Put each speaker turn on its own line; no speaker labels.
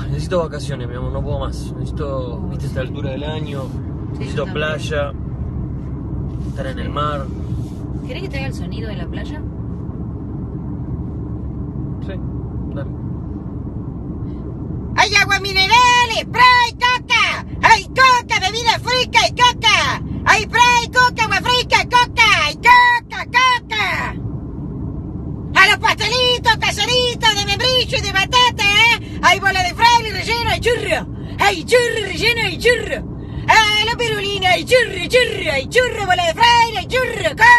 Necesito vacaciones, mi amor, no puedo más. Necesito, viste, esta altura del año.
Sí,
Necesito
yo
playa, estar en el mar.
¿Querés que te haga el sonido de la playa?
Sí, dale.
¡Hay agua mineral, spray, coca! ¡Hay coca, bebida frica y coca! ¡Hay spray, coca, agua frica, coca! ¡Y coca, coca! ¡A los pastelitos caseritos de membrillo y de batata, ¡hay bola de fraile relleno, hay churro! ¡Hay churro relleno, hay churro! ¡A la pirulina, hay churro, churro! ¡Hay churro, bola de fraile, hay churro, coca!